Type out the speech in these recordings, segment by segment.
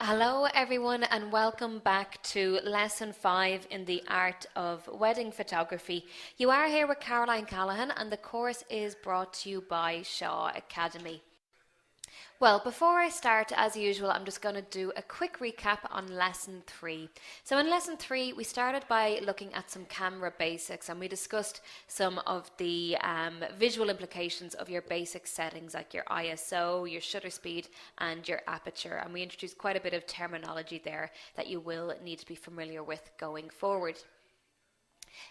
Hello, everyone, and welcome back to Lesson 5 in the Art of Wedding Photography. You are here with Caroline Callahan, and the course is brought to you by Shaw Academy. Well, before I start, as usual, I'm just going to do a quick recap on Lesson 3. So, in Lesson 3, we started by looking at some camera basics and we discussed some of the visual implications of your basic settings like your ISO, your shutter speed, and your aperture. And we introduced quite a bit of terminology there that you will need to be familiar with going forward.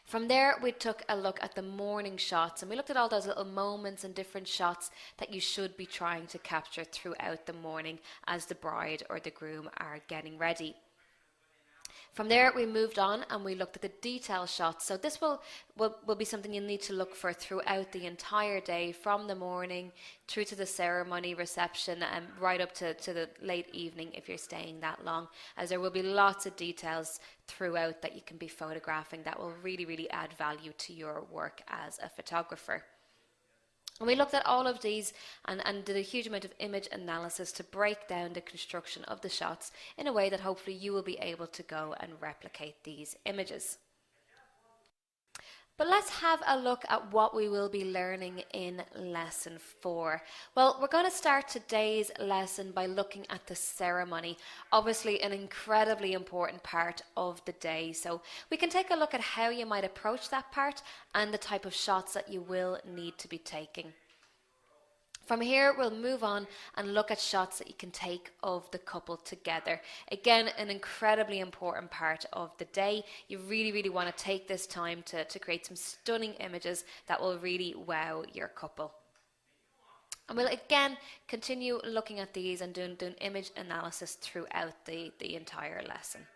From there, we took a look at the morning shots and we looked at all those little moments and different shots that you should be trying to capture throughout the morning as the bride or the groom are getting ready. From there, we moved on and we looked at the detail shots. So this will be something you'll need to look for throughout the entire day, from the morning through to the ceremony reception and right up to the late evening if you're staying that long, as there will be lots of details throughout that you can be photographing that will really add value to your work as a photographer. And we looked at all of these and did a huge amount of image analysis to break down the construction of the shots in a way that hopefully you will be able to go and replicate these images. But let's have a look at what we will be learning in Lesson 4. Well, we're going to start today's lesson by looking at the ceremony, obviously an incredibly important part of the day. So we can take a look at how you might approach that part and the type of shots that you will need to be taking. From here, we'll move on and look at shots that you can take of the couple together. Again, an incredibly important part of the day. You really want to take this time to create some stunning images that will really wow your couple. And we'll again continue looking at these and doing image analysis throughout the entire lesson.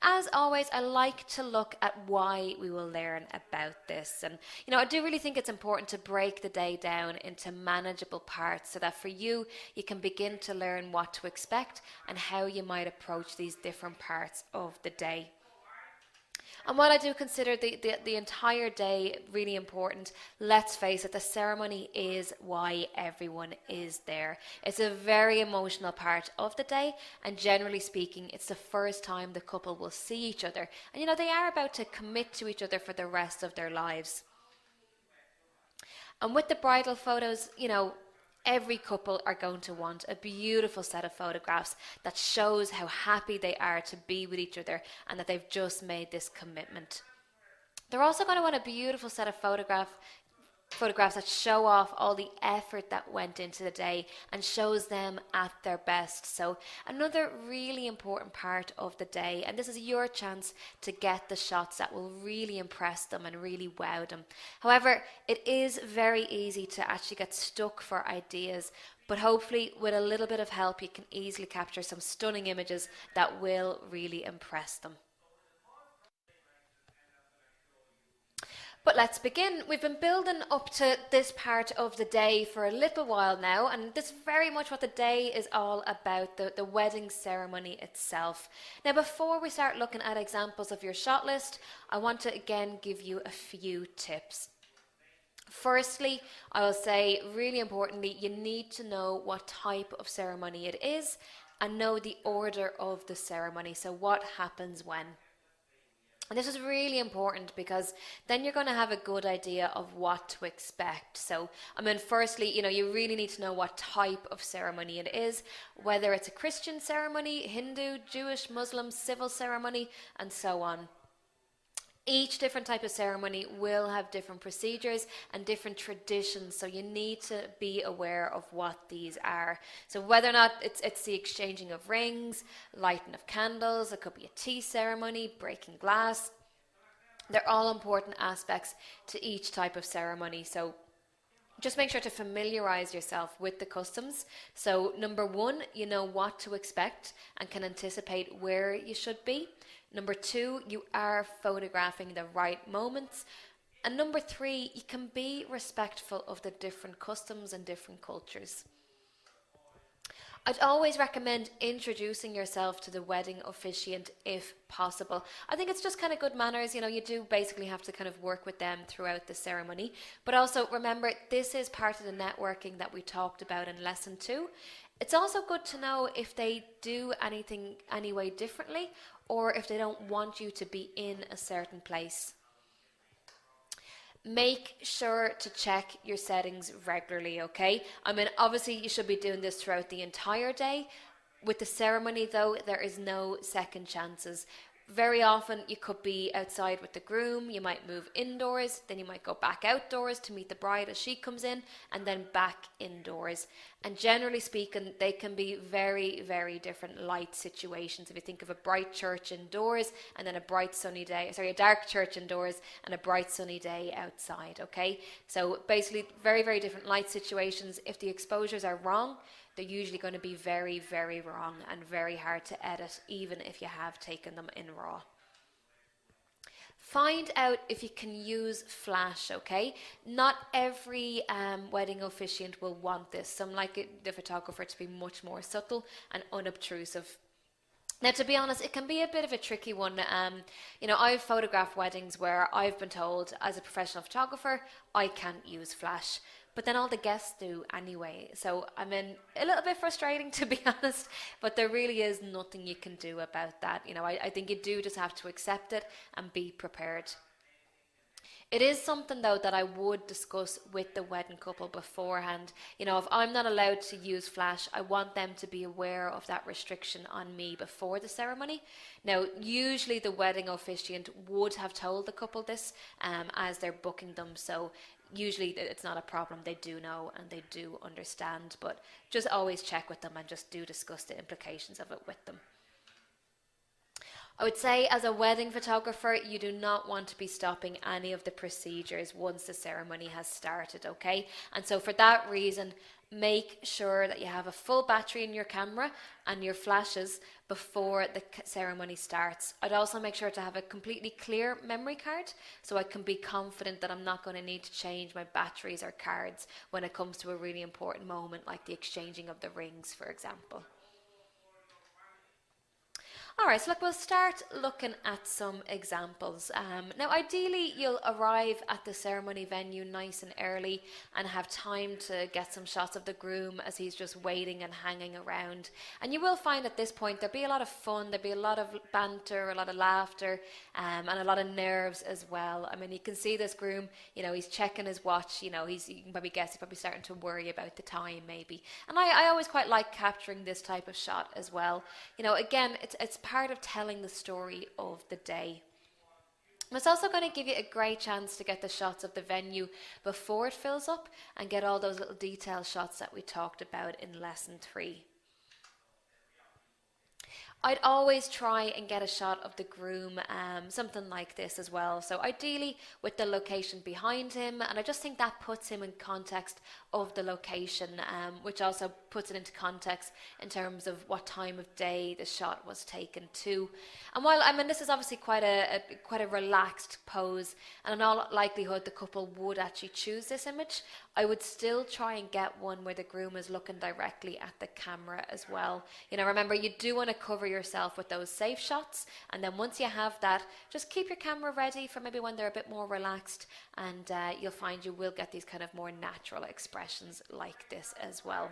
As always, I like to look at why we will learn about this. And, I do really think it's important to break the day down into manageable parts so that for you, you can begin to learn what to expect and how you might approach these different parts of the day. And while I do consider the entire day really important, let's face it, the ceremony is why everyone is there. It's a very emotional part of the day, and generally speaking, it's the first time the couple will see each other. And they are about to commit to each other for the rest of their lives. And with the bridal photos, every couple are going to want a beautiful set of photographs that shows how happy they are to be with each other and that they've just made this commitment. They're also going to want a beautiful set of photographs that show off all the effort that went into the day and shows them at their best. So another really important part of the day, and this is your chance to get the shots that will really impress them and really wow them. However, it is very easy to actually get stuck for ideas, but hopefully with a little bit of help you can easily capture some stunning images that will really impress them. But let's begin. We've been building up to this part of the day for a little while now, and this is very much what the day is all about, the wedding ceremony itself. Now, before we start looking at examples of your shot list, I want to again give you a few tips. Firstly, I will say, really importantly, you need to know what type of ceremony it is and know the order of the ceremony, so what happens when. And this is really important because then you're going to have a good idea of what to expect. So, firstly, you really need to know what type of ceremony it is, whether it's a Christian ceremony, Hindu, Jewish, Muslim, civil ceremony, and so on. Each different type of ceremony will have different procedures and different traditions, so you need to be aware of what these are. So whether or not it's the exchanging of rings, lighting of candles, it could be a tea ceremony, breaking glass. They're all important aspects to each type of ceremony. So just make sure to familiarize yourself with the customs. So number one, you know what to expect and can anticipate where you should be. Number two, you are photographing the right moments. And number three, you can be respectful of the different customs and different cultures. I'd always recommend introducing yourself to the wedding officiant if possible. I think it's just kind of good manners. You do basically have to kind of work with them throughout the ceremony. But also remember, this is part of the networking that we talked about in lesson 2. It's also good to know if they do anything anyway differently, or if they don't want you to be in a certain place. Make sure to check your settings regularly, okay? I mean, obviously, you should be doing this throughout the entire day. With the ceremony, though, there is no second chances. Very often, you could be outside with the groom, you might move indoors, then you might go back outdoors to meet the bride as she comes in, and then back indoors. And generally speaking, they can be very, very different light situations. If you think of a bright church indoors and then a bright sunny day, sorry, a dark church indoors and a bright sunny day outside, okay? So basically, very, very different light situations. If the exposures are wrong, they're usually going to be very, very wrong and very hard to edit, even if you have taken them in RAW. Find out if you can use flash, okay? Not every wedding officiant will want this. Some like the photographer to be much more subtle and unobtrusive. Now, to be honest, it can be a bit of a tricky one. I've photographed weddings where I've been told, as a professional photographer, I can't use flash. But then all the guests do anyway. So, I mean, a little bit frustrating, to be honest, but there really is nothing you can do about that. I think you do just have to accept it and be prepared. It is something though that I would discuss with the wedding couple beforehand. If I'm not allowed to use flash, I want them to be aware of that restriction on me before the ceremony. Now, usually the wedding officiant would have told the couple this as they're booking them, so usually it's not a problem. They do know and they do understand, but just always check with them and just do discuss the implications of it with them. I would say, as a wedding photographer, you do not want to be stopping any of the procedures once the ceremony has started, okay? And so for that reason, make sure that you have a full battery in your camera and your flashes before the ceremony starts. I'd also make sure to have a completely clear memory card so I can be confident that I'm not going to need to change my batteries or cards when it comes to a really important moment like the exchanging of the rings, for example. Alright, so look, we'll start looking at some examples. Now, ideally, you'll arrive at the ceremony venue nice and early and have time to get some shots of the groom as he's just waiting and hanging around. And you will find at this point there'll be a lot of fun, there'll be a lot of banter, a lot of laughter, and a lot of nerves as well. I mean, you can see this groom, he's checking his watch, you can probably guess he's probably starting to worry about the time maybe. And I always quite like capturing this type of shot as well. Again, it's part of telling the story of the day. It's also going to give you a great chance to get the shots of the venue before it fills up and get all those little detail shots that we talked about in lesson 3. I'd always try and get a shot of the groom, something like this as well. So ideally with the location behind him, and I just think that puts him in context of the location, which also puts it into context in terms of what time of day the shot was taken to. And while this is obviously quite a relaxed pose, and in all likelihood the couple would actually choose this image, I would still try and get one where the groom is looking directly at the camera as well. Remember, you do want to cover yourself with those safe shots, and then once you have that, just keep your camera ready for maybe when they're a bit more relaxed, and you'll find you will get these kind of more natural expressions like this as well.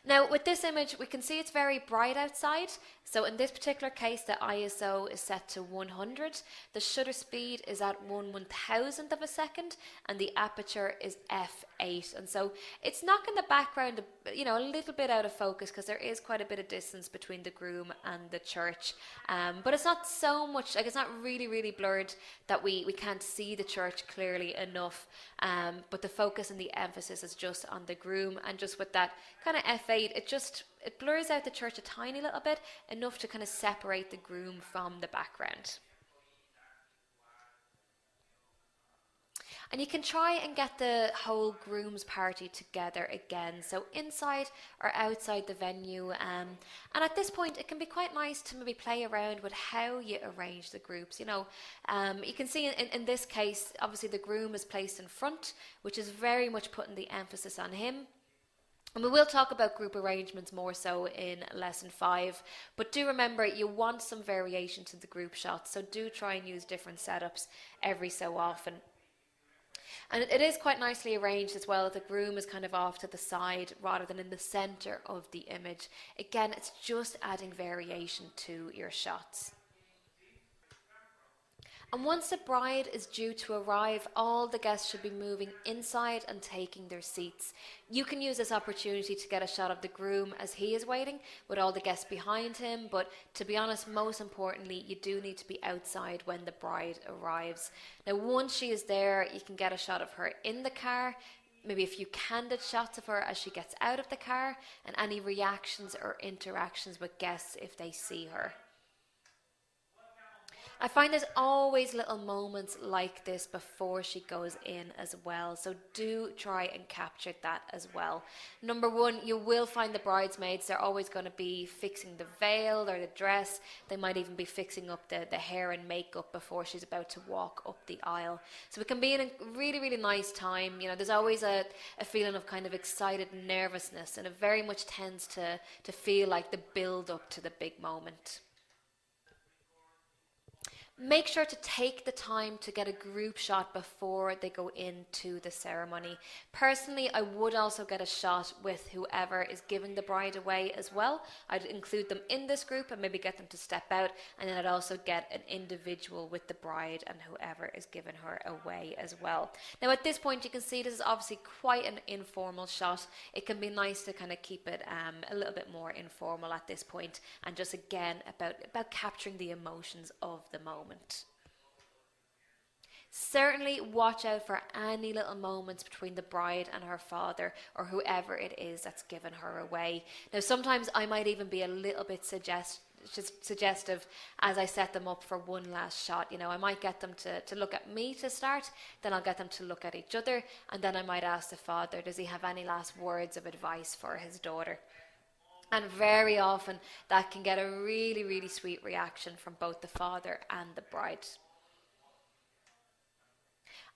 Now, with this image, we can see it's very bright outside. So in this particular case, the ISO is set to 100. The shutter speed is at 1/1000th of a second, and the aperture is f8. And so it's knocking the background, a little bit out of focus because there is quite a bit of distance between the groom and the church. But it's not so much, it's not really, really blurred that we can't see the church clearly enough. But the focus and the emphasis is just on the groom, and just with that kind of f8, it blurs out the church a tiny little bit, enough to kind of separate the groom from the background. And you can try and get the whole groom's party together again, so inside or outside the venue. And at this point, it can be quite nice to maybe play around with how you arrange the groups. You can see in this case, obviously the groom is placed in front, which is very much putting the emphasis on him. And we will talk about group arrangements more so in lesson 5, but do remember you want some variation to the group shots, so do try and use different setups every so often. And it is quite nicely arranged as well. The groom is kind of off to the side rather than in the center of the image. Again, it's just adding variation to your shots. And once the bride is due to arrive, all the guests should be moving inside and taking their seats. You can use this opportunity to get a shot of the groom as he is waiting, with all the guests behind him. But to be honest, most importantly, you do need to be outside when the bride arrives. Now, once she is there, you can get a shot of her in the car, maybe a few candid shots of her as she gets out of the car, and any reactions or interactions with guests if they see her. I find there's always little moments like this before she goes in as well, so do try and capture that as well. Number one, you will find the bridesmaids, they're always going to be fixing the veil or the dress. They might even be fixing up the hair and makeup before she's about to walk up the aisle. So it can be a really, really nice time. You know, there's always a feeling of kind of excited nervousness, and it very much tends to feel like the build up to the big moment. Make sure to take the time to get a group shot before they go into the ceremony. Personally, I would also get a shot with whoever is giving the bride away as well. I'd include them in this group and maybe get them to step out, and then I'd also get an individual with the bride and whoever is giving her away as well. Now at this point you can see this is obviously quite an informal shot. It can be nice to kind of keep it a little bit more informal at this point, and just again about capturing the emotions of the moment. Certainly watch out for any little moments between the bride and her father or whoever it is that's given her away. Now sometimes I might even be a little bit suggestive as I set them up for one last shot. You know, I might get them to look at me to start, then I'll get them to look at each other, and then I might ask the father, does he have any last words of advice for his daughter? And very often that can get a really, really sweet reaction from both the father and the bride.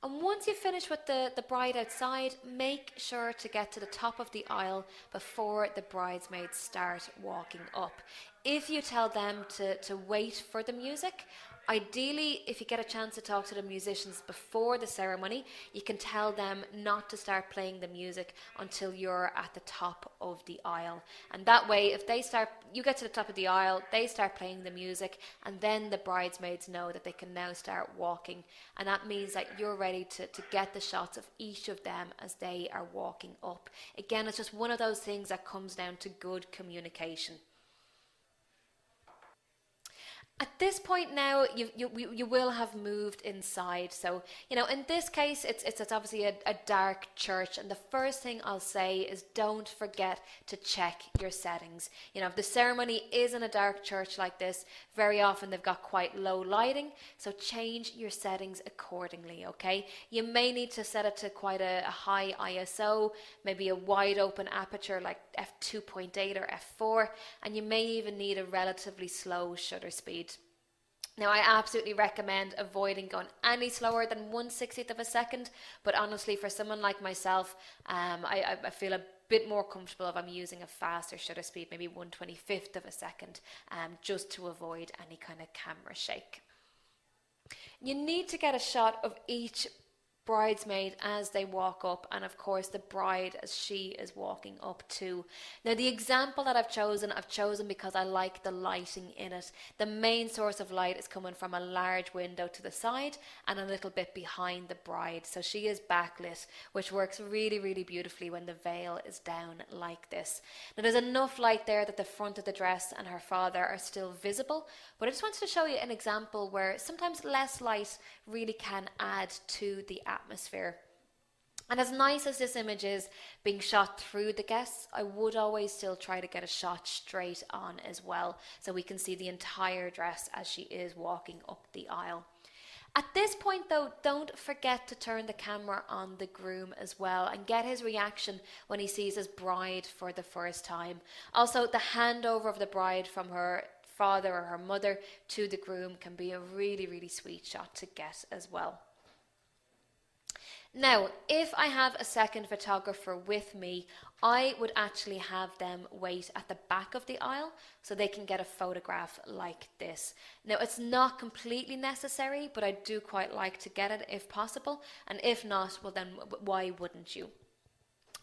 And once you finish with the bride outside, make sure to get to the top of the aisle before the bridesmaids start walking up. If you tell them to wait for the music, ideally, if you get a chance to talk to the musicians before the ceremony, you can tell them not to start playing the music until you're at the top of the aisle. And that way, if you get to the top of the aisle, they start playing the music, and then the bridesmaids know that they can now start walking. And that means that you're ready to get the shots of each of them as they are walking up. Again, it's just one of those things that comes down to good communication. At this point now, you will have moved inside. So, you know, in this case, it's obviously a dark church. And the first thing I'll say is don't forget to check your settings. You know, if the ceremony is in a dark church like this, very often they've got quite low lighting. So change your settings accordingly, okay? You may need to set it to quite a high ISO, maybe a wide open aperture like f2.8 or f4. And you may even need a relatively slow shutter speed. Now, I absolutely recommend avoiding going any slower than 1/60th of a second, but honestly, for someone like myself, I feel a bit more comfortable if I'm using a faster shutter speed, maybe 1/25th of a second, just to avoid any kind of camera shake. You need to get a shot of each bridesmaid as they walk up, and of course the bride as she is walking up too. Now the example that I've chosen because I like the lighting in it. The main source of light is coming from a large window to the side and a little bit behind the bride, so she is backlit, which works really, really beautifully when the veil is down like this. Now there's enough light there that the front of the dress and her father are still visible, but I just wanted to show you an example where sometimes less light really can add to the atmosphere. And as nice as this image is being shot through the guests, I would always still try to get a shot straight on as well, so we can see the entire dress as she is walking up the aisle. At this point though, don't forget to turn the camera on the groom as well and get his reaction when he sees his bride for the first time. Also, the handover of the bride from her father or her mother to the groom can be a really, really sweet shot to get as well. Now, if I have a second photographer with me, I would actually have them wait at the back of the aisle so they can get a photograph like this. Now, it's not completely necessary, but I do quite like to get it if possible. And if not, well, then why wouldn't you?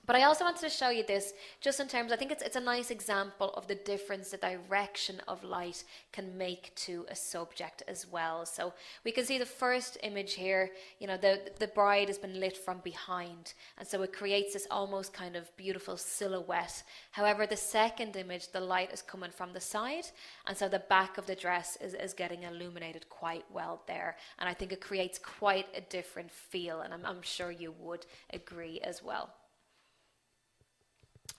But I also wanted to show you this just in terms, I think it's a nice example of the difference the direction of light can make to a subject as well. So we can see the first image here, the bride has been lit from behind. And so it creates this almost kind of beautiful silhouette. However, the second image, the light is coming from the side. And so the back of the dress is getting illuminated quite well there. And I think it creates quite a different feel. And I'm sure you would agree as well.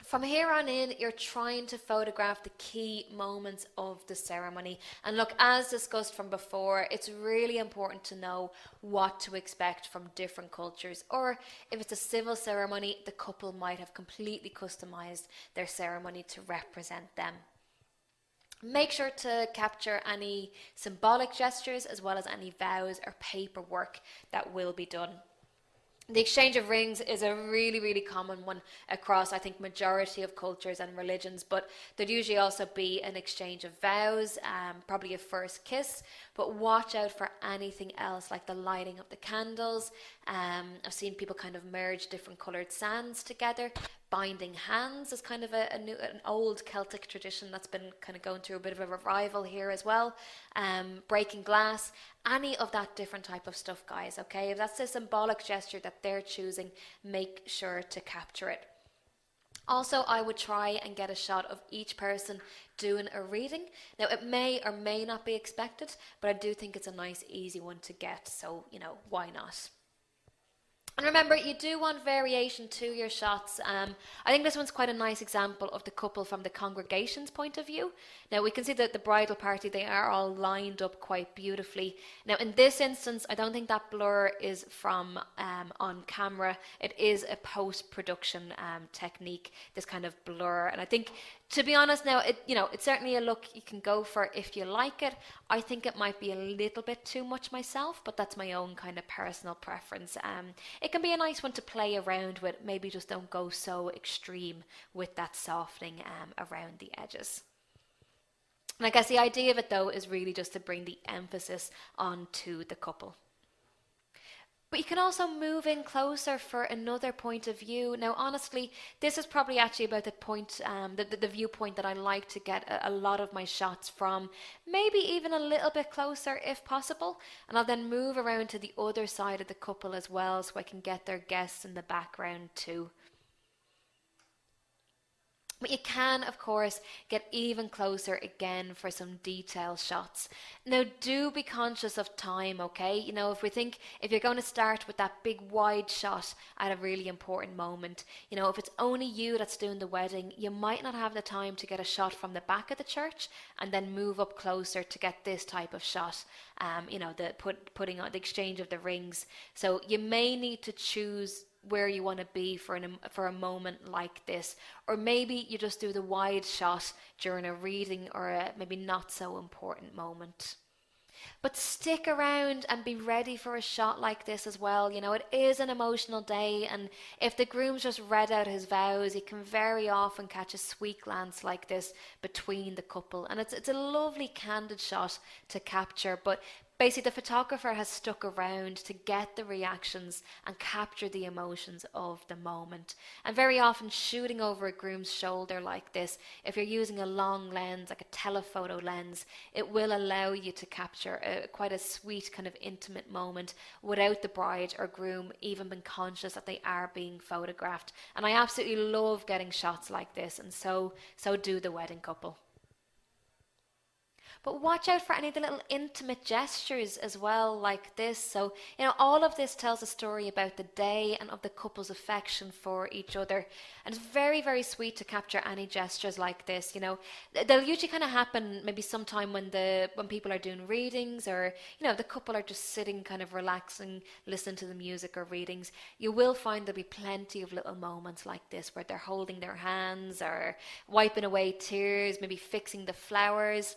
From here on in, you're trying to photograph the key moments of the ceremony. And look, as discussed from before, it's really important to know what to expect from different cultures. Or if it's a civil ceremony, the couple might have completely customized their ceremony to represent them. Make sure to capture any symbolic gestures as well as any vows or paperwork that will be done. The exchange of rings is a really, really common one across, I think, majority of cultures and religions, but there'd usually also be an exchange of vows, probably a first kiss, but watch out for anything else like the lighting of the candles. I've seen people kind of merge different coloured sands together. Binding hands is kind of an old Celtic tradition that's been kind of going through a bit of a revival here as well. Breaking glass, any of that different type of stuff, guys, okay? If that's a symbolic gesture that they're choosing, make sure to capture it. Also, I would try and get a shot of each person doing a reading. Now, it may or may not be expected, but I do think it's a nice, easy one to get, so, why not? And remember, you do want variation to your shots. I think this one's quite a nice example of the couple from the congregation's point of view. Now, we can see that the bridal party, they are all lined up quite beautifully. Now, in this instance, I don't think that blur is from on camera. It is a post-production technique, this kind of blur. And I think, to be honest now, it's certainly a look you can go for if you like it. I think it might be a little bit too much myself, but that's my own kind of personal preference. It can be a nice one to play around with. Maybe just don't go so extreme with that softening around the edges. And I guess the idea of it though is really just to bring the emphasis onto the couple. But you can also move in closer for another point of view. Now, honestly, this is probably actually about the point, the viewpoint that I like to get a lot of my shots from. Maybe even a little bit closer if possible. And I'll then move around to the other side of the couple as well so I can get their guests in the background too. But you can, of course, get even closer again for some detail shots. Now, do be conscious of time, okay? If you're going to start with that big wide shot at a really important moment, if it's only you that's doing the wedding, you might not have the time to get a shot from the back of the church and then move up closer to get this type of shot, putting on the exchange of the rings. So you may need to choose where you want to be for a moment like this, or maybe you just do the wide shot during a reading or a maybe not so important moment. But stick around and be ready for a shot like this as well. It is an emotional day, and if the groom's just read out his vows, you can very often catch a sweet glance like this between the couple, and it's a lovely candid shot to capture. But basically, the photographer has stuck around to get the reactions and capture the emotions of the moment. And very often, shooting over a groom's shoulder like this, if you're using a long lens, like a telephoto lens, it will allow you to capture quite a sweet kind of intimate moment without the bride or groom even being conscious that they are being photographed. And I absolutely love getting shots like this, and so do the wedding couple. But watch out for any of the little intimate gestures as well, like this. So, all of this tells a story about the day and of the couple's affection for each other. And it's very, very sweet to capture any gestures like this. They'll usually kind of happen maybe sometime when people are doing readings, or, the couple are just sitting kind of relaxing, listening to the music or readings. You will find there'll be plenty of little moments like this where they're holding their hands or wiping away tears, maybe fixing the flowers.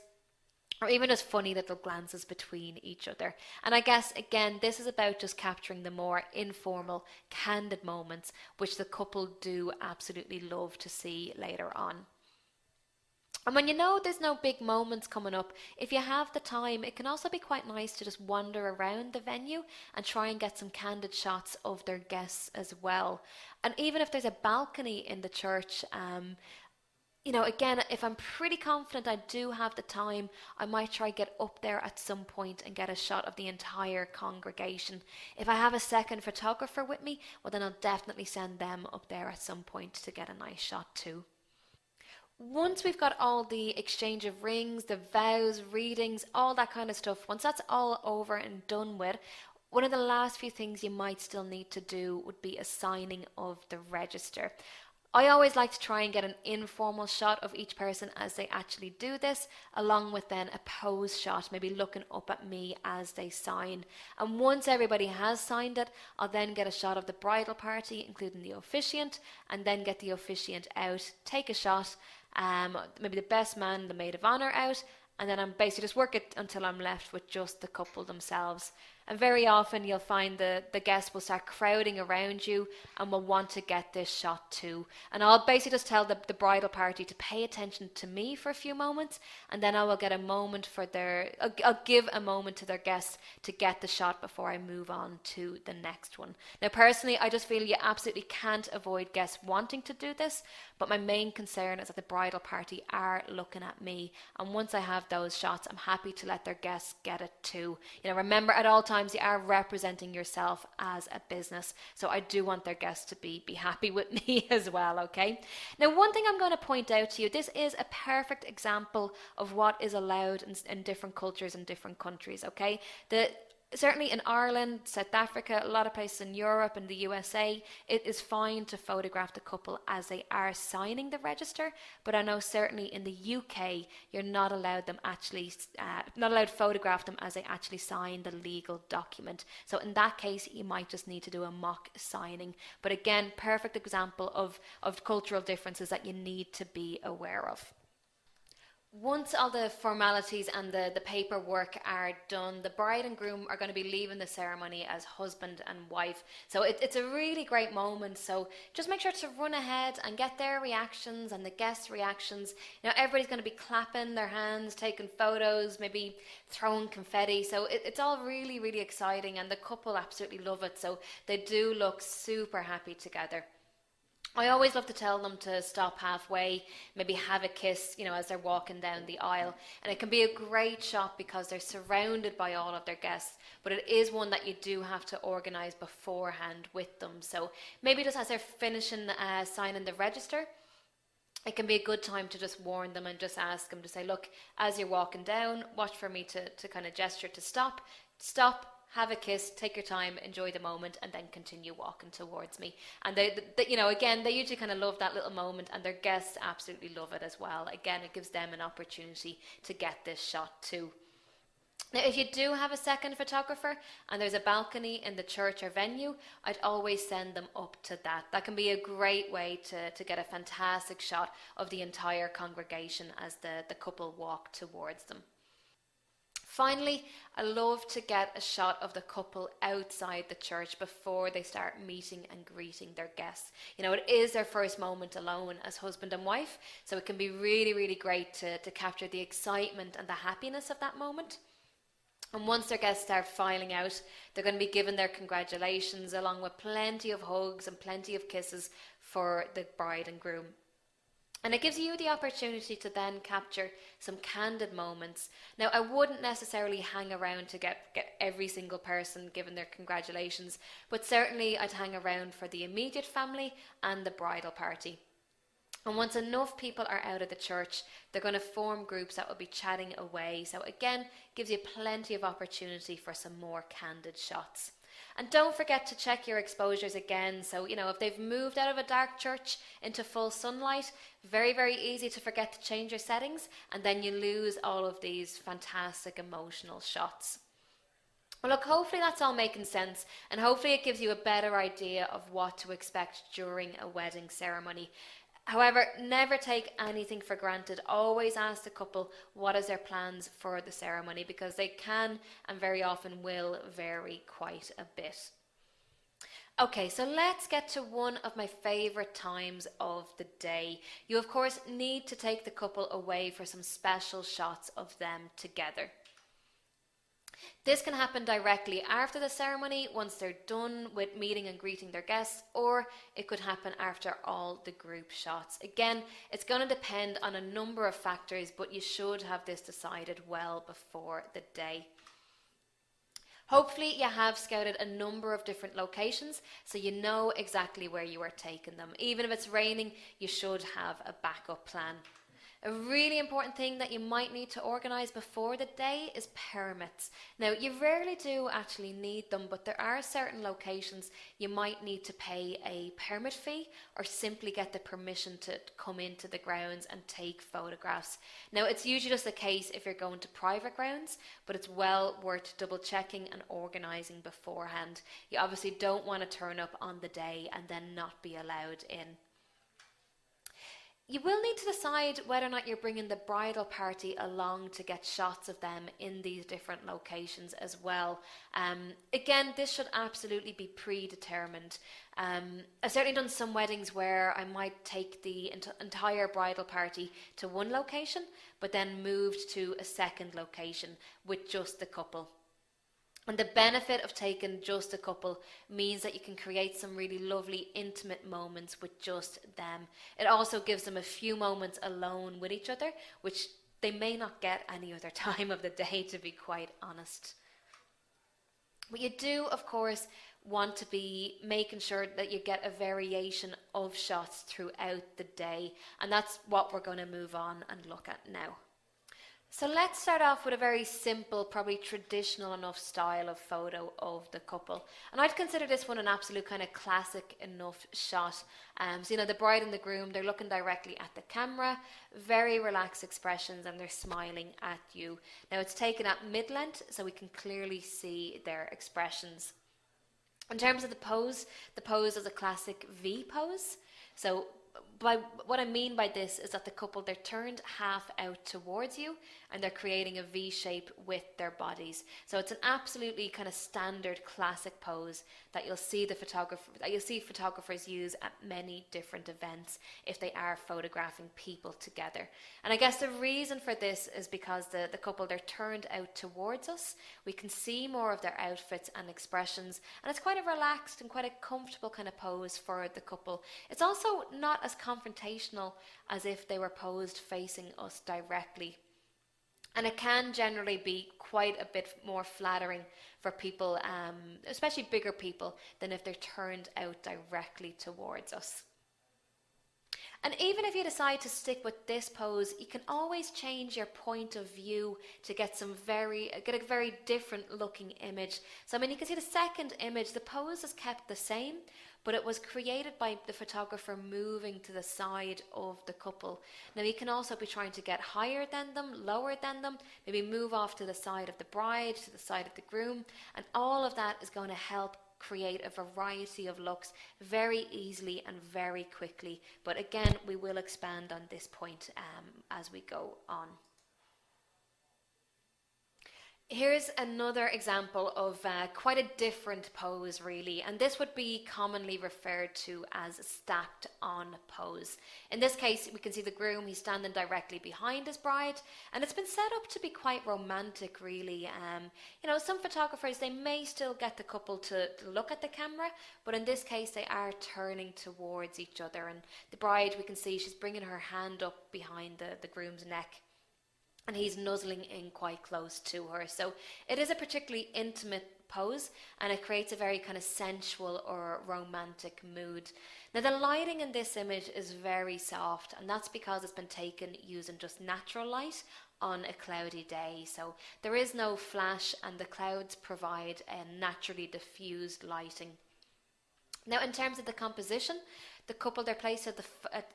or even just funny little glances between each other. And I guess, again, this is about just capturing the more informal, candid moments, which the couple do absolutely love to see later on. And when you know there's no big moments coming up, if you have the time, it can also be quite nice to just wander around the venue and try and get some candid shots of their guests as well. And even if there's a balcony in the church, again, if I'm pretty confident I do have the time, I might try get up there at some point and get a shot of the entire congregation. If I have a second photographer with me, well, then I'll definitely send them up there at some point to get a nice shot too. Once we've got all the exchange of rings, the vows, readings, all that kind of stuff, once that's all over and done with, one of the last few things you might still need to do would be a signing of the register. I always like to try and get an informal shot of each person as they actually do this, along with then a pose shot, maybe looking up at me as they sign. And once everybody has signed it, I'll then get a shot of the bridal party, including the officiant, and then get the officiant out, take a shot, maybe the best man, the maid of honour out, and then I'm basically just work it until I'm left with just the couple themselves. And very often you'll find the guests will start crowding around you and will want to get this shot too. And I'll basically just tell the bridal party to pay attention to me for a few moments, and then I will get a moment for I'll give a moment to their guests to get the shot before I move on to the next one. Now personally, I just feel you absolutely can't avoid guests wanting to do this, but my main concern is that the bridal party are looking at me, and once I have those shots, I'm happy to let their guests get it too. Remember, at all times you are representing yourself as a business, so I do want their guests to be happy with me as well. Okay, now one thing I'm going to point out to you, this is a perfect example of what is allowed in different cultures and different countries. Okay, certainly in Ireland, South Africa, a lot of places in Europe and the USA, it is fine to photograph the couple as they are signing the register. But I know certainly in the UK, you're not allowed photograph them as they actually sign the legal document. So in that case, you might just need to do a mock signing. But again, perfect example of cultural differences that you need to be aware of. Once all the formalities and the paperwork are done, the bride and groom are going to be leaving the ceremony as husband and wife. So it's a really great moment. So just make sure to run ahead and get their reactions and the guests' reactions. Everybody's going to be clapping their hands, taking photos, maybe throwing confetti. So it's all really, really exciting, and the couple absolutely love it. So they do look super happy together. I always love to tell them to stop halfway, maybe have a kiss, as they're walking down the aisle. And it can be a great shot because they're surrounded by all of their guests, but it is one that you do have to organise beforehand with them. So maybe just as they're finishing signing the register, it can be a good time to just warn them and just ask them to say, look, as you're walking down, watch for me to kind of gesture to stop, have a kiss, take your time, enjoy the moment, and then continue walking towards me. And again, they usually kind of love that little moment, and their guests absolutely love it as well. Again, it gives them an opportunity to get this shot too. Now, if you do have a second photographer and there's a balcony in the church or venue, I'd always send them up to that. That can be a great way to get a fantastic shot of the entire congregation as the couple walk towards them. Finally, I love to get a shot of the couple outside the church before they start meeting and greeting their guests. It is their first moment alone as husband and wife, so it can be really, really great to capture the excitement and the happiness of that moment. And once their guests start filing out, they're going to be given their congratulations along with plenty of hugs and plenty of kisses for the bride and groom. And it gives you the opportunity to then capture some candid moments. Now, I wouldn't necessarily hang around to get every single person given their congratulations, but certainly I'd hang around for the immediate family and the bridal party. And once enough people are out of the church, they're going to form groups that will be chatting away. So again, gives you plenty of opportunity for some more candid shots. And don't forget to check your exposures again. So, if they've moved out of a dark church into full sunlight, very, very easy to forget to change your settings, and then you lose all of these fantastic emotional shots. Well, look, hopefully that's all making sense, and hopefully it gives you a better idea of what to expect during a wedding ceremony. However, never take anything for granted. Always ask the couple what is their plans for the ceremony, because they can and very often will vary quite a bit. Okay, so let's get to one of my favourite times of the day. You, of course, need to take the couple away for some special shots of them together. This can happen directly after the ceremony, once they're done with meeting and greeting their guests, or it could happen after all the group shots. Again, it's going to depend on a number of factors, but you should have this decided well before the day. Hopefully you have scouted a number of different locations so you know exactly where you are taking them. Even if it's raining, you should have a backup plan. A really important thing that you might need to organise before the day is permits. Now, you rarely do actually need them, but there are certain locations you might need to pay a permit fee or simply get the permission to come into the grounds and take photographs. Now, it's usually just the case if you're going to private grounds, but it's well worth double checking and organising beforehand. You obviously don't want to turn up on the day and then not be allowed in. You will need to decide whether or not you're bringing the bridal party along to get shots of them in these different locations as well. Again, this should absolutely be predetermined. I've certainly done some weddings where I might take the entire bridal party to one location, but then moved to a second location with just the couple. And the benefit of taking just a couple means that you can create some really lovely intimate moments with just them. It also gives them a few moments alone with each other, which they may not get any other time of the day, to be quite honest. But you do, of course, want to be making sure that you get a variation of shots throughout the day. And that's what we're going to move on and look at now. So let's start off with a very simple, probably traditional enough style of photo of the couple. And I'd consider this one an absolute kind of classic enough shot. So, the bride and the groom, they're looking directly at the camera, very relaxed expressions, and they're smiling at you. Now, it's taken at mid-length, so we can clearly see their expressions. In terms of the pose is a classic V pose. So, what I mean by this is that the couple, they're turned half out towards you and they're creating a V shape with their bodies. So it's an absolutely kind of standard classic pose that you'll see photographers use at many different events if they are photographing people together. And I guess the reason for this is because the couple, they're turned out towards us. We can see more of their outfits and expressions, and it's quite a relaxed and quite a comfortable kind of pose for the couple. It's also not as confrontational as if they were posed facing us directly. And it can generally be quite a bit more flattering for people, especially bigger people, than if they're turned out directly towards us. And even if you decide to stick with this pose, you can always change your point of view to get a very different looking image. So you can see the second image, the pose is kept the same, but it was created by the photographer moving to the side of the couple. Now you can also be trying to get higher than them, lower than them, maybe move off to the side of the bride, to the side of the groom, and all of that is going to help create a variety of looks very easily and very quickly. But again, we will expand on this point as we go on. Here's another example of quite a different pose, really, and this would be commonly referred to as a stacked on pose. In this case, we can see the groom, he's standing directly behind his bride, and it's been set up to be quite romantic, really. Some photographers, they may still get the couple to look at the camera, but in this case, they are turning towards each other, and the bride, we can see she's bringing her hand up behind the groom's neck, and he's nuzzling in quite close to her. So it is a particularly intimate pose, and it creates a very kind of sensual or romantic mood. Now the lighting in this image is very soft, and that's because it's been taken using just natural light on a cloudy day. So there is no flash, and the clouds provide a naturally diffused lighting. Now in terms of the composition, the couple, they're placed at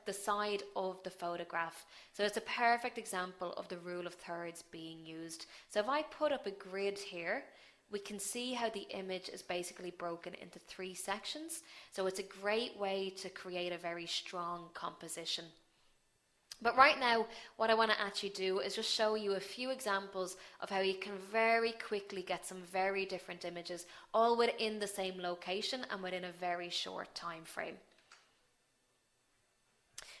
the side of the photograph. So it's a perfect example of the rule of thirds being used. So if I put up a grid here, we can see how the image is basically broken into 3 sections. So it's a great way to create a very strong composition. But right now, what I want to actually do is just show you a few examples of how you can very quickly get some very different images, all within the same location and within a very short time frame.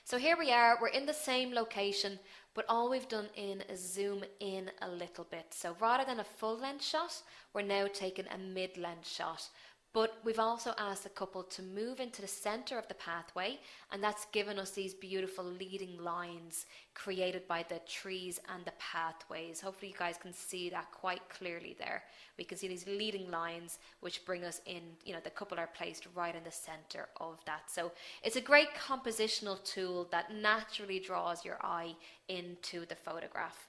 So here we are, we're in the same location, but all we've done is zoom in a little bit. So rather than a full length shot, we're now taking a mid-length shot. But we've also asked the couple to move into the center of the pathway, and that's given us these beautiful leading lines created by the trees and the pathways. Hopefully you guys can see that quite clearly there. We can see these leading lines which bring us in, the couple are placed right in the center of that. So it's a great compositional tool that naturally draws your eye into the photograph.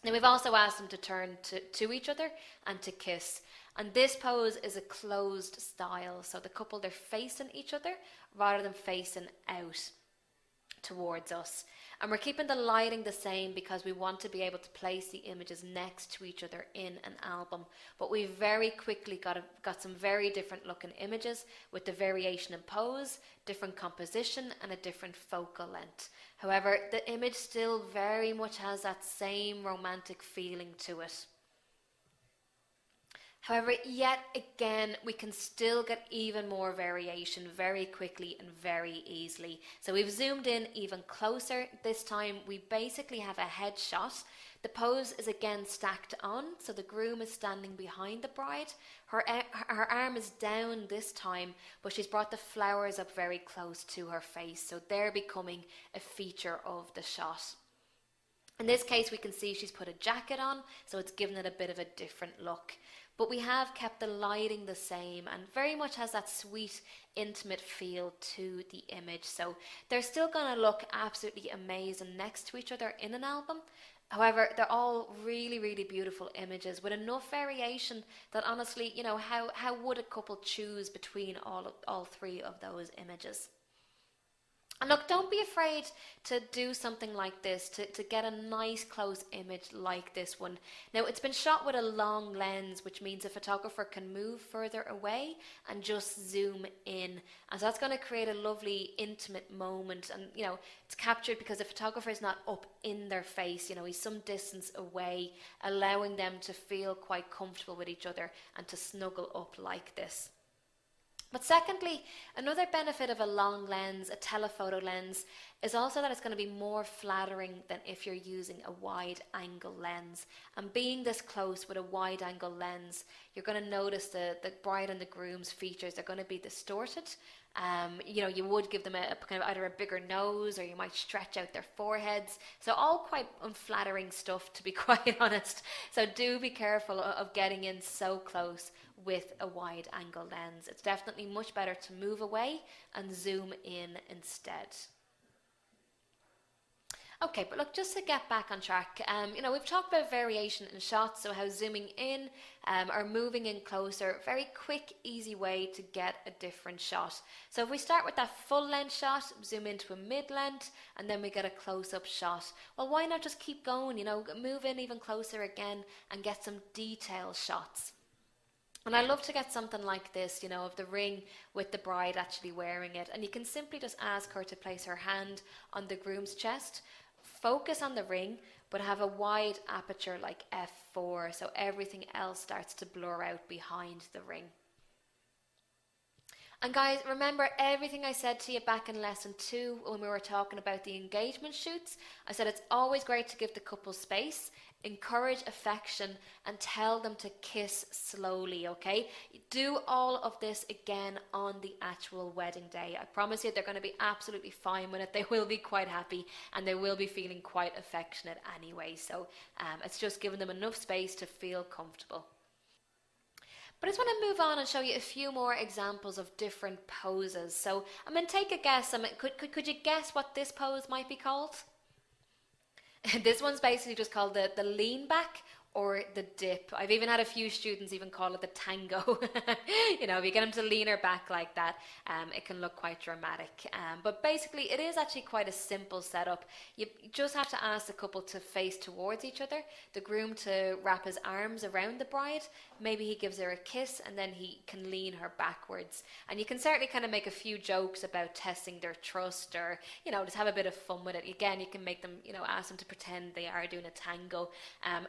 Now we've also asked them to turn to each other and to kiss. And this pose is a closed style. So the couple, they're facing each other rather than facing out towards us. And we're keeping the lighting the same because we want to be able to place the images next to each other in an album. But we very quickly got some very different looking images with the variation in pose, different composition and a different focal length. However, the image still very much has that same romantic feeling to it. However, yet again, we can still get even more variation very quickly and very easily. So we've zoomed in even closer. This time we basically have a headshot. The pose is again stacked on, so the groom is standing behind the bride. Her arm is down this time, but she's brought the flowers up very close to her face, so they're becoming a feature of the shot. In this case, we can see she's put a jacket on, so it's given it a bit of a different look. But we have kept the lighting the same and very much has that sweet, intimate feel to the image. So they're still going to look absolutely amazing next to each other in an album. However, they're all really, really beautiful images with enough variation that honestly, how would a couple choose between all 3 of those images? And look, don't be afraid to do something like this, to get a nice close image like this one. Now, it's been shot with a long lens, which means a photographer can move further away and just zoom in. And so that's going to create a lovely, intimate moment. And, it's captured because the photographer is not up in their face. He's some distance away, allowing them to feel quite comfortable with each other and to snuggle up like this. But secondly, another benefit of a long lens, a telephoto lens, is also that it's going to be more flattering than if you're using a wide angle lens. And being this close with a wide angle lens, you're going to notice the bride and the groom's features are going to be distorted. You would give them a kind of either a bigger nose, or you might stretch out their foreheads. So all quite unflattering stuff, to be quite honest. So do be careful of getting in so close with a wide angle lens. It's definitely much better to move away and zoom in instead. Okay, but look, just to get back on track, we've talked about variation in shots, so how zooming in or moving in closer, very quick, easy way to get a different shot. So if we start with that full length shot, zoom into a mid-length, and then we get a close-up shot. Well, why not just keep going, move in even closer again and get some detail shots. And I love to get something like this, of the ring with the bride actually wearing it. And you can simply just ask her to place her hand on the groom's chest, focus on the ring, but have a wide aperture like f4, so everything else starts to blur out behind the ring. And guys, remember everything I said to you back in lesson 2 when we were talking about the engagement shoots. I said it's always great to give the couple space, encourage affection, and tell them to kiss slowly, okay? Do all of this again on the actual wedding day. I promise you they're going to be absolutely fine with it. They will be quite happy and they will be feeling quite affectionate anyway. So it's just giving them enough space to feel comfortable. But I just want to move on and show you a few more examples of different poses. So take a guess. Could you guess what this pose might be called? This one's basically just called the lean back or the dip. I've even had a few students even call it the tango. You know, if you get them to lean her back like that, it can look quite dramatic. But basically, it is actually quite a simple setup. You just have to ask the couple to face towards each other, the groom to wrap his arms around the bride, maybe he gives her a kiss, and then he can lean her backwards. And you can certainly kind of make a few jokes about testing their trust, or, you know, just have a bit of fun with it. Again, you can make them, you know, ask them to pretend they are doing a tango.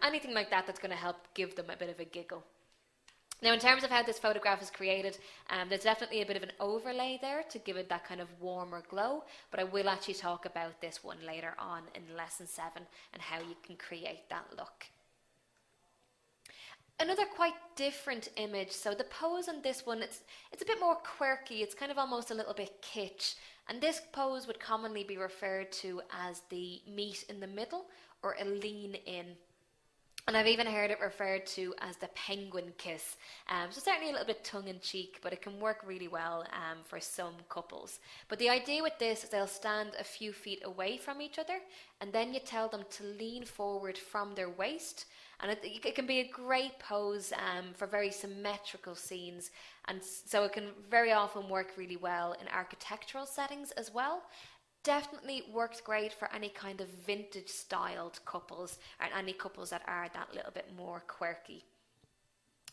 Anything like that that's going to help give them a bit of a giggle. Now, in terms of how this photograph is created, there's definitely a bit of an overlay there to give it that kind of warmer glow, but I will actually talk about this one later on in lesson 7 and how you can create that look. Another quite different image. So the pose on this one, it's a bit more quirky. It's kind of almost a little bit kitsch. And this pose would commonly be referred to as the meet in the middle or a lean in. And I've even heard it referred to as the penguin kiss. So certainly a little bit tongue-in-cheek, but it can work really well for some couples. But the idea with this is they'll stand a few feet away from each other, and then you tell them to lean forward from their waist. And it can be a great pose for very symmetrical scenes. And so it can very often work really well in architectural settings as well. Definitely works great for any kind of vintage styled couples, or any couples that are that little bit more quirky.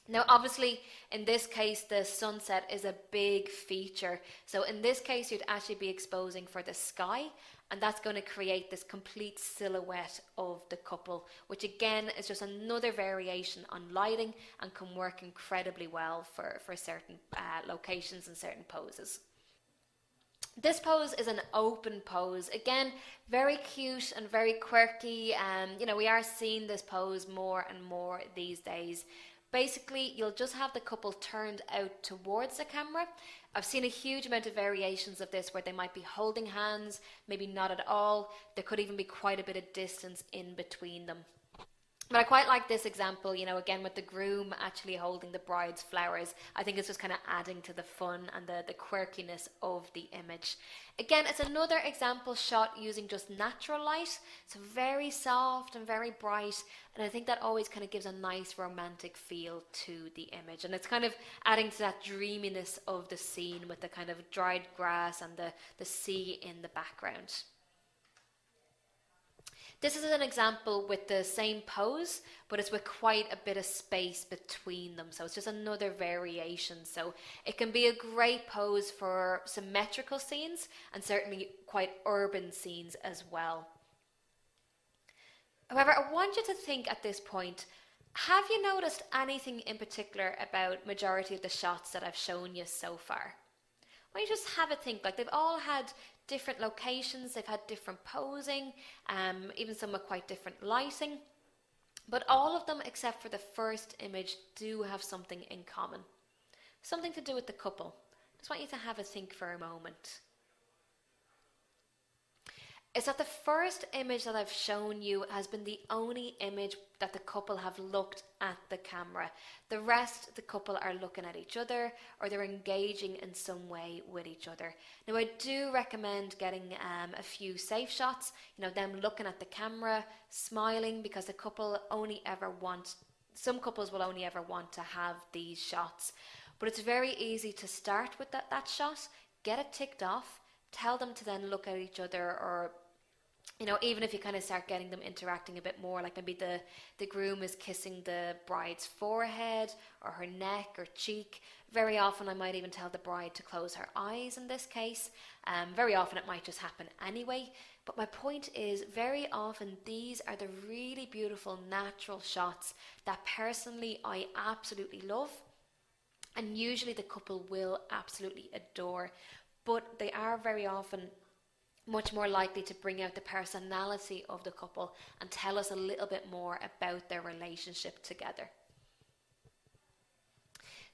Now, obviously, in this case, the sunset is a big feature. So in this case, you'd actually be exposing for the sky, and that's going to create this complete silhouette of the couple, which again is just another variation on lighting and can work incredibly well for certain locations and certain poses. This pose is an open pose. Again, very cute and very quirky. You know, we are seeing this pose more and more these days. Basically, you'll just have the couple turned out towards the camera. I've seen a huge amount of variations of this where they might be holding hands, maybe not at all. There could even be quite a bit of distance in between them. But I quite like this example, you know, again with the groom actually holding the bride's flowers. I think it's just kind of adding to the fun and the quirkiness of the image. Again, it's another example shot using just natural light. So very soft and very bright. And I think that always kind of gives a nice romantic feel to the image. And it's kind of adding to that dreaminess of the scene with the kind of dried grass and the sea in the background. This is an example with the same pose, but it's with quite a bit of space between them. So it's just another variation. So it can be a great pose for symmetrical scenes and certainly quite urban scenes as well. However, I want you to think at this point, have you noticed anything in particular about majority of the shots that I've shown you so far? Why don't you just have a think? Like, they've all had different locations, they've had different posing, even some with quite different lighting, but all of them except for the first image do have something in common, something to do with the couple. Just want you to have a think for a moment. Is that the first image that I've shown you has been the only image that the couple have looked at the camera. The rest, the couple are looking at each other or they're engaging in some way with each other. Now, I do recommend getting a few safe shots, you know, them looking at the camera, smiling, because the couple only ever want, some couples will only ever want to have these shots. But it's very easy to start with that shot, get it ticked off, tell them to then look at each other, or, you know, even if you kind of start getting them interacting a bit more, like maybe the groom is kissing the bride's forehead or her neck or cheek. Very often I might even tell the bride to close her eyes in this case. Very often it might just happen anyway. But my point is, very often these are the really beautiful natural shots that personally I absolutely love. And usually the couple will absolutely adore. But they are very often much more likely to bring out the personality of the couple and tell us a little bit more about their relationship together.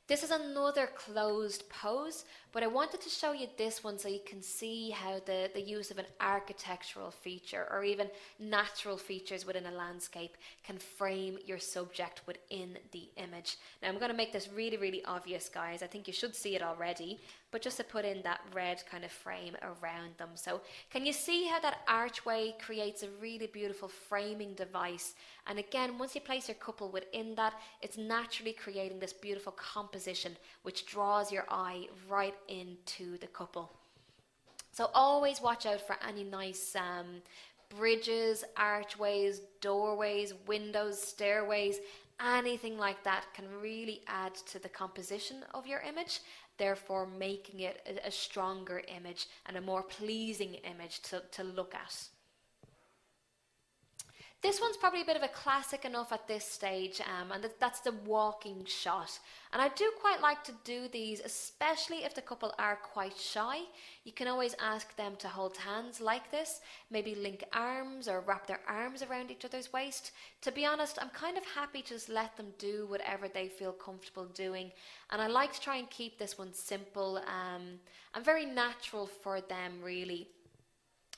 This is another closed pose, but I wanted to show you this one so you can see how the use of an architectural feature or even natural features within a landscape can frame your subject within the image. Now, I'm going to make this really, really obvious, guys. I think you should see it already, but just to put in that red kind of frame around them. So can you see how that archway creates a really beautiful framing device? And again, once you place your couple within that, it's naturally creating this beautiful composition which draws your eye right into the couple. So always watch out for any nice bridges, archways, doorways, windows, stairways, anything like that can really add to the composition of your image, therefore making it a stronger image and a more pleasing image to look at. This one's probably a bit of a classic enough at this stage, and that's the walking shot. And I do quite like to do these, especially if the couple are quite shy. You can always ask them to hold hands like this, maybe link arms or wrap their arms around each other's waist. To be honest, I'm kind of happy to just let them do whatever they feel comfortable doing. And I like to try and keep this one simple and very natural for them, really.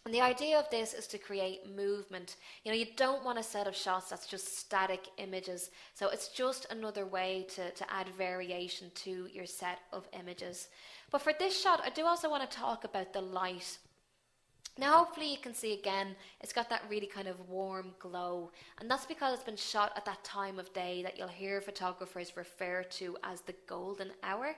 And the idea of this is to create movement. You know, you don't want a set of shots that's just static images. So it's just another way to add variation to your set of images. But for this shot, I do also want to talk about the light. Now hopefully you can see again, it's got that really kind of warm glow. And that's because it's been shot at that time of day that you'll hear photographers refer to as the golden hour.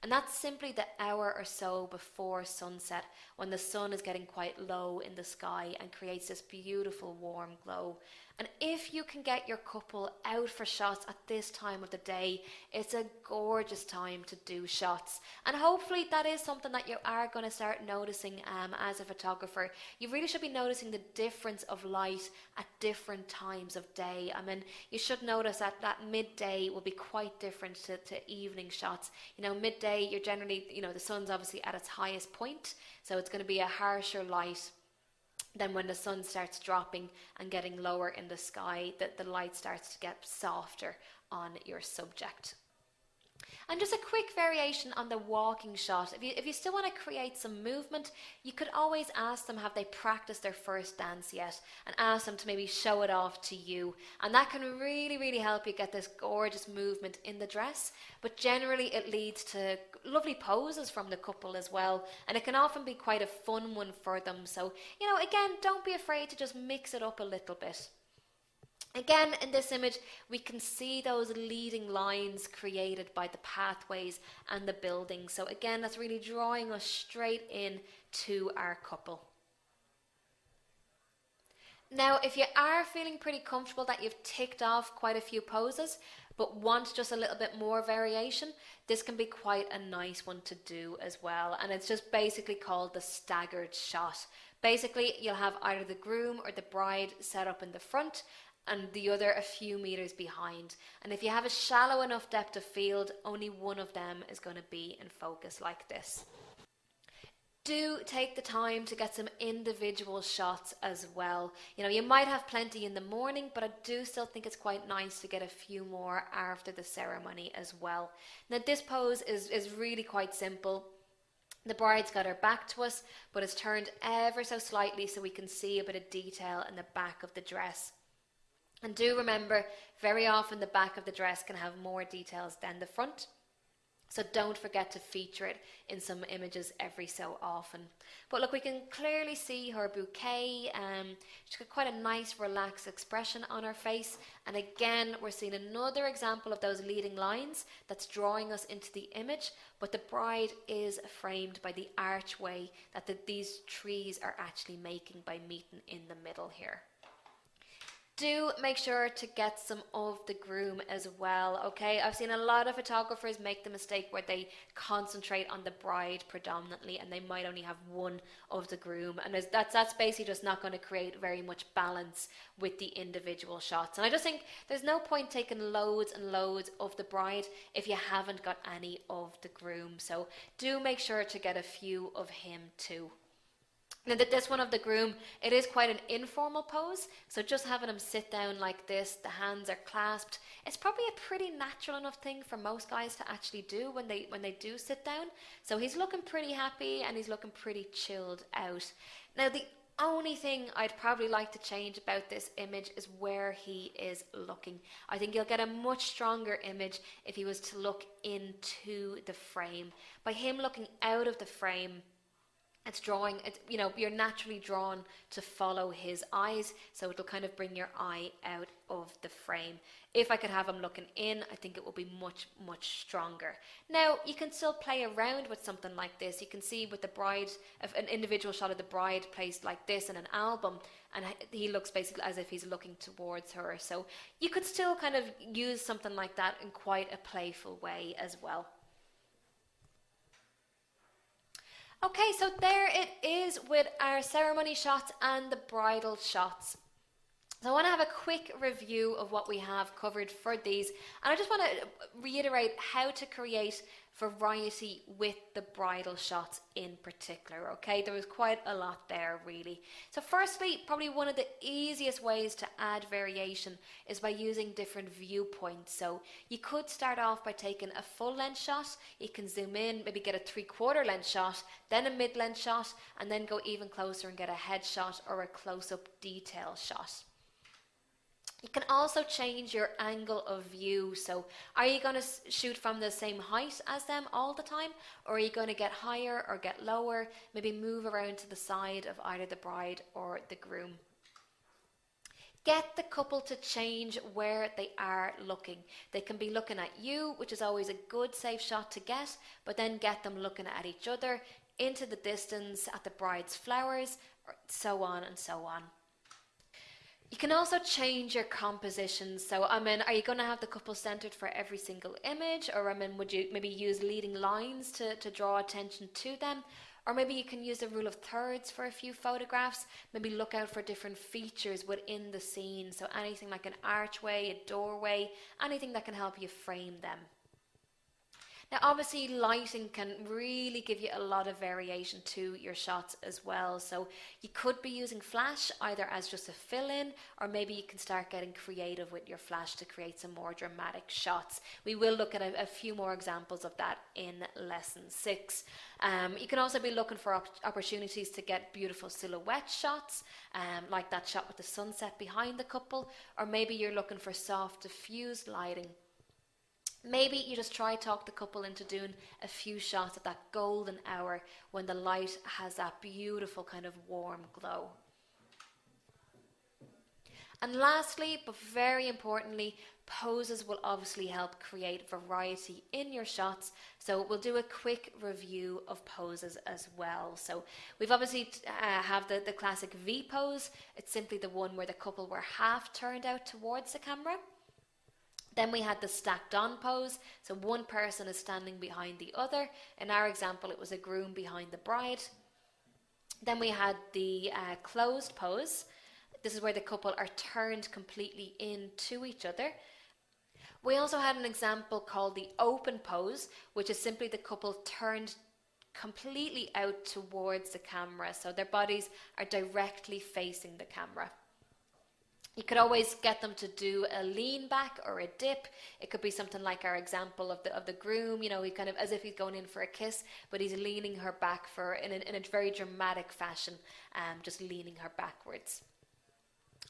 And that's simply the hour or so before sunset, when the sun is getting quite low in the sky and creates this beautiful warm glow. And if you can get your couple out for shots at this time of the day, it's a gorgeous time to do shots. And hopefully that is something that you are going to start noticing as a photographer. You really should be noticing the difference of light at different times of day. I mean, you should notice that midday will be quite different to evening shots. You know, midday, you're generally, you know, the sun's obviously at its highest point, so it's going to be a harsher light. Then when the sun starts dropping and getting lower in the sky, the light starts to get softer on your subject. And just a quick variation on the walking shot. If you still want to create some movement, you could always ask them, have they practiced their first dance yet? And ask them to maybe show it off to you. And that can really, really help you get this gorgeous movement in the dress. But generally it leads to lovely poses from the couple as well. And it can often be quite a fun one for them. So, you know, again, don't be afraid to just mix it up a little bit. Again, in this image, we can see those leading lines created by the pathways and the buildings. So again, that's really drawing us straight in to our couple. Now, if you are feeling pretty comfortable that you've ticked off quite a few poses, but want just a little bit more variation, this can be quite a nice one to do as well. And it's just basically called the staggered shot. Basically, you'll have either the groom or the bride set up in the front, and the other a few meters behind. And if you have a shallow enough depth of field, only one of them is going to be in focus like this. Do take the time to get some individual shots as well. You know, you might have plenty in the morning, but I do still think it's quite nice to get a few more after the ceremony as well. Now this pose is really quite simple. The bride's got her back to us, but it's turned ever so slightly so we can see a bit of detail in the back of the dress. And do remember, very often the back of the dress can have more details than the front. So don't forget to feature it in some images every so often. But look, we can clearly see her bouquet. She's got quite a nice relaxed expression on her face. And again, we're seeing another example of those leading lines that's drawing us into the image. But the bride is framed by the archway that these trees are actually making by meeting in the middle here. Do make sure to get some of the groom as well, okay? I've seen a lot of photographers make the mistake where they concentrate on the bride predominantly and they might only have one of the groom, and that's basically just not going to create very much balance with the individual shots. And I just think there's no point taking loads and loads of the bride if you haven't got any of the groom. So do make sure to get a few of him too. Now that this one of the groom, it is quite an informal pose, so just having him sit down like this, the hands are clasped, it's probably a pretty natural enough thing for most guys to actually do when they do sit down. So he's looking pretty happy and he's looking pretty chilled out. Now the only thing I'd probably like to change about this image is where he is looking. I think you'll get a much stronger image if he was to look into the frame. By him looking out of the frame, you're naturally drawn to follow his eyes, so it'll kind of bring your eye out of the frame. If I could have him looking in, I think it will be much, much stronger. Now, you can still play around with something like this. You can see with the bride, if an individual shot of the bride placed like this in an album, and he looks basically as if he's looking towards her. So you could still kind of use something like that in quite a playful way as well. Okay, so there it is with our ceremony shots and the bridal shots. So I want to have a quick review of what we have covered for these, and I just want to reiterate how to create variety with the bridal shots in particular. Okay, there was quite a lot there really. So firstly, probably one of the easiest ways to add variation is by using different viewpoints. So you could start off by taking a full length shot, you can zoom in, maybe get a 3/4 length shot, then a mid length shot, and then go even closer and get a headshot or a close-up detail shot. You can also change your angle of view. So are you going to shoot from the same height as them all the time? Or are you going to get higher or get lower? Maybe move around to the side of either the bride or the groom. Get the couple to change where they are looking. They can be looking at you, which is always a good safe shot to get, but then get them looking at each other, into the distance, at the bride's flowers, so on and so on. You can also change your composition. So, are you going to have the couple centered for every single image? Or, would you maybe use leading lines to draw attention to them? Or maybe you can use the rule of thirds for a few photographs. Maybe look out for different features within the scene. So anything like an archway, a doorway, anything that can help you frame them. Now obviously lighting can really give you a lot of variation to your shots as well. So you could be using flash either as just a fill-in, or maybe you can start getting creative with your flash to create some more dramatic shots. We will look at a few more examples of that in lesson 6. You can also be looking for opportunities to get beautiful silhouette shots, like that shot with the sunset behind the couple, or maybe you're looking for soft diffused lighting. Maybe you just try talk the couple into doing a few shots at that golden hour when the light has that beautiful kind of warm glow. And lastly, but very importantly, poses will obviously help create variety in your shots. So we'll do a quick review of poses as well. So we've obviously have the classic V pose. It's simply the one where the couple were half turned out towards the camera. Then we had the stacked on pose, so one person is standing behind the other. In our example, it was a groom behind the bride. Then we had the closed pose. This is where the couple are turned completely into each other. We also had an example called the open pose, which is simply the couple turned completely out towards the camera, so their bodies are directly facing the camera. You could always get them to do a lean back or a dip. It could be something like our example of the groom, he kind of as if he's going in for a kiss, but he's leaning her back in a very dramatic fashion, just leaning her backwards.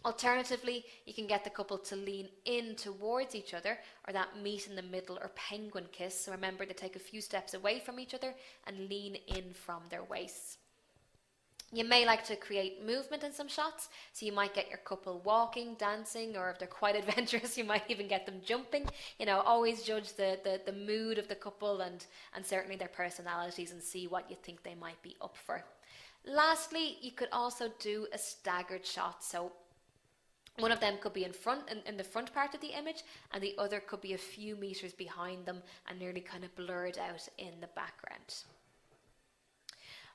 Alternatively, you can get the couple to lean in towards each other, or that meet in the middle or penguin kiss. So remember, they take a few steps away from each other and lean in from their waists. You may like to create movement in some shots, so you might get your couple walking, dancing, or if they're quite adventurous, you might even get them jumping. Always judge the mood of the couple and certainly their personalities and see what you think they might be up for. Lastly, you could also do a staggered shot. So one of them could be in the front part of the image, and the other could be a few meters behind them and nearly kind of blurred out in the background.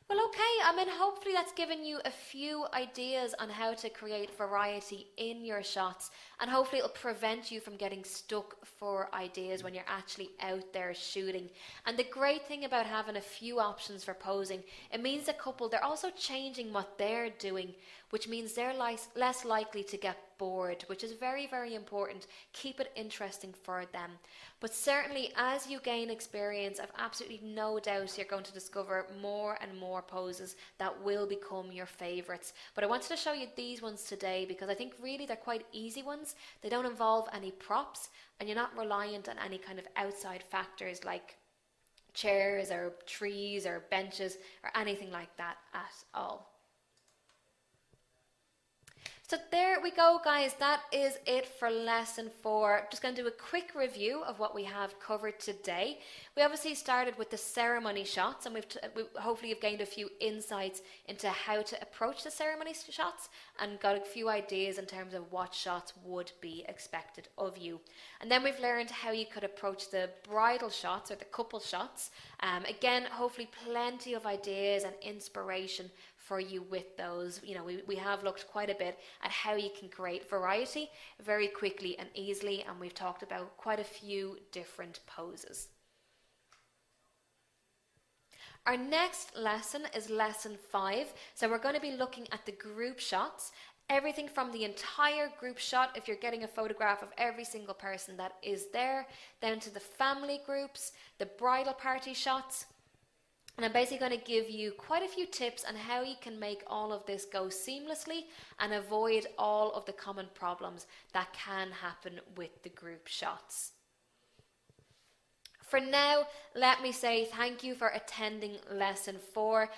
Well, okay, hopefully that's given you a few ideas on how to create variety in your shots, and hopefully it'll prevent you from getting stuck for ideas when you're actually out there shooting. And the great thing about having a few options for posing, it means the couple, they're also changing what they're doing, which means they're less likely to get bored, which is very, very important. Keep it interesting for them. But certainly, as you gain experience, I've absolutely no doubt you're going to discover more and more poses that will become your favorites. But I wanted to show you these ones today because I think really they're quite easy ones. They don't involve any props, and you're not reliant on any kind of outside factors like chairs or trees or benches or anything like that at all. So there we go, guys. That is it for lesson 4. Just going to do a quick review of what we have covered today. We obviously started with the ceremony shots, and hopefully you've gained a few insights into how to approach the ceremony shots and got a few ideas in terms of what shots would be expected of you. And then we've learned how you could approach the bridal shots or the couple shots. Again, hopefully plenty of ideas and inspiration for you with those. You know, we have looked quite a bit at how you can create variety very quickly and easily, and we've talked about quite a few different poses. Our next lesson is lesson 5. So we're going to be looking at the group shots. Everything from the entire group shot, if you're getting a photograph of every single person that is there, down to the family groups, the bridal party shots. And I'm basically going to give you quite a few tips on how you can make all of this go seamlessly and avoid all of the common problems that can happen with the group shots. For now, let me say thank you for attending lesson 4.